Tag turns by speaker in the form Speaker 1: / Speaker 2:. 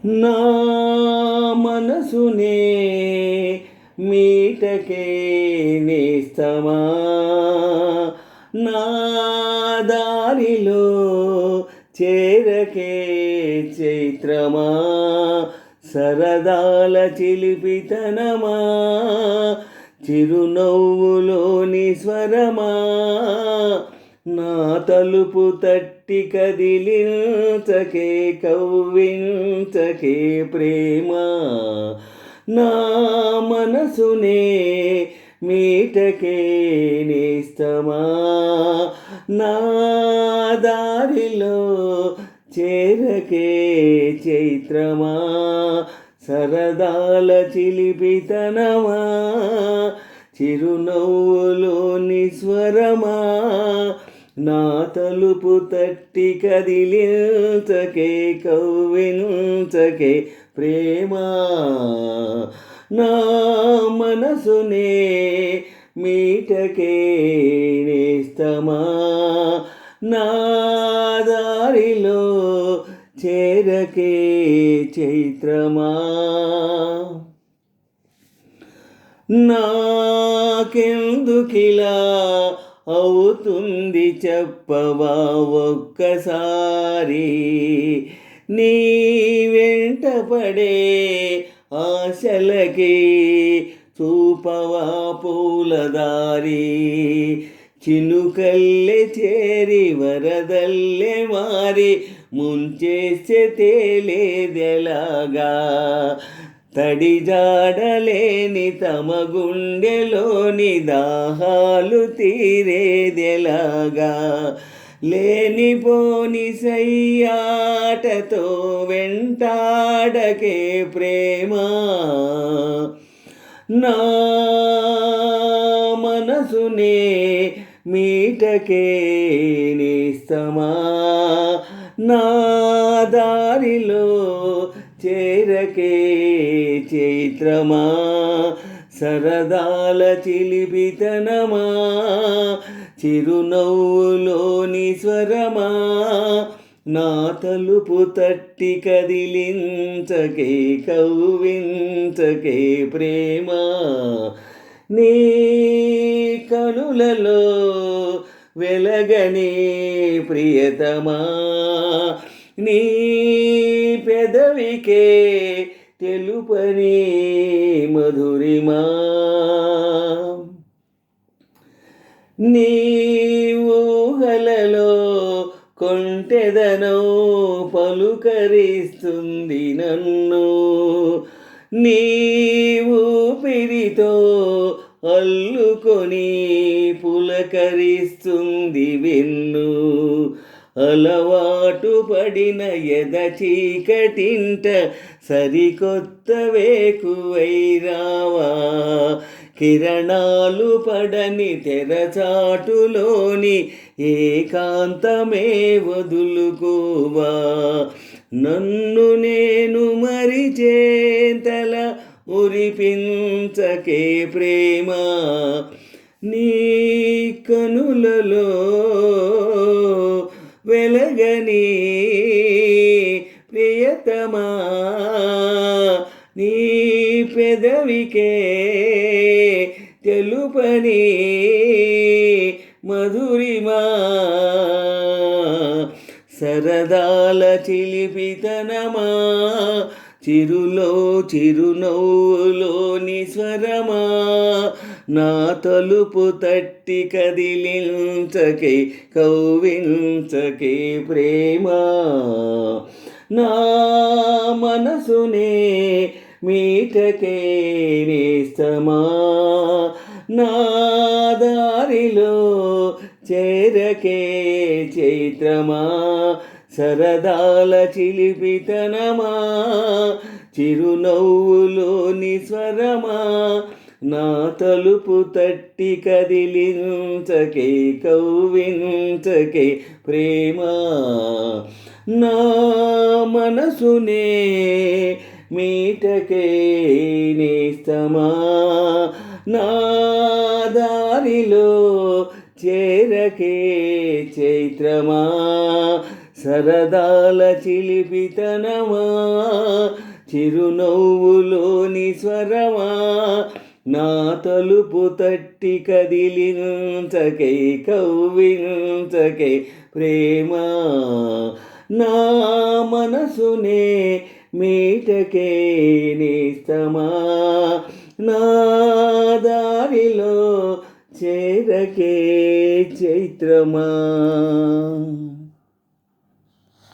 Speaker 1: నా మనసునే మీటకే నేస్తమా, నా దారిలో చేరకే చైత్రమా, సరదాల చిలిపితనమా, చిరునవ్వులోని స్వరమా, నా తలుపు తట్టి కదిలించకే కవ్వించకే ప్రేమ, నా మనసునే మీటకే నేస్తమా, నా దారిలో చేరకే చైత్రమా, సరదాల చిలిపితనమా, చిరునవ్వులోని స్వరమా, నా తలుపు తట్టి కదిలించకే కవ్వించకే ప్రేమ, నా మనసునే మీటకే నేస్తమా, నా దారిలో చేరకే చైత్రమా. నాకెందుకిలా అవుతుంది చెప్పవా ఒక్కసారి, నీ వెంట పడే ఆశలకి చూపవా పూలదారి, చినుకల్లె చేరి వరదల్లె మారి ముంచేస్తే తేలేదెలాగా, తడి జాడలేని తమ గుండెలోని దాహాలు తీరేదెలాగా, లేనిపోని సయ్యాటతో వెంటాడకే ప్రేమ, నా మనసునే మీటకే నేస్తమా, నా దారిలో చేరకే చైత్రమా, సరదాల చిలిపితనమా, చిరునవ్వులోని స్వరమా, నా తలుపు తట్టి కదిలించకే కవ్వించకే ప్రేమ, నీ కనులలో వెలగని ప్రియతమా, నీ పెదవికే తెలుపని మధురిమా, నీ ఊహలలో కొంటెదనో పలుకరిస్తుంది నన్ను, నీ ఊపిరితో అల్లుకొని పులకరిస్తుంది వెన్ను, అలవాటు పడిన ఎద చీకటింట సరికొత్త వేకువై రావా, కిరణాలు పడని తెరచాటులోని ఏకాంతమే వదులుకోవా, నన్ను నేను మరిచేంతల ఉరిపించకే ప్రేమ, నీ కనులలో వెలగని ప్రియతమా, నీ పెదవికే తెలుపని మధురిమా, సరదాల చిలిపితనమా, చిరునవ్వులోని స్వరమా, నా తలుపు తట్టి కదిలించకే కవ్వించకే ప్రేమ, నా మనసునే మీటకే నేస్తమా, నా దారిలో చేరకే చైత్రమా, సరదాల చిలిపితనమా, చిరునవ్వులోని స్వరమా, నా తలుపు తట్టి కదిలించకే కవ్వించకే ప్రేమ, నా మనసునే మీటకే నేస్తమా, నా దారిలో చేరకే చైత్రమా, సరదాల చిలిపితనమా చిరునవ్వులోని స్వరమా నా తలుపు తట్టి కదిలించకే కవ్వించకే ప్రేమ నా మనసునే మీటకే నేస్తమా నా దారిలో చేరకే చైత్రమా.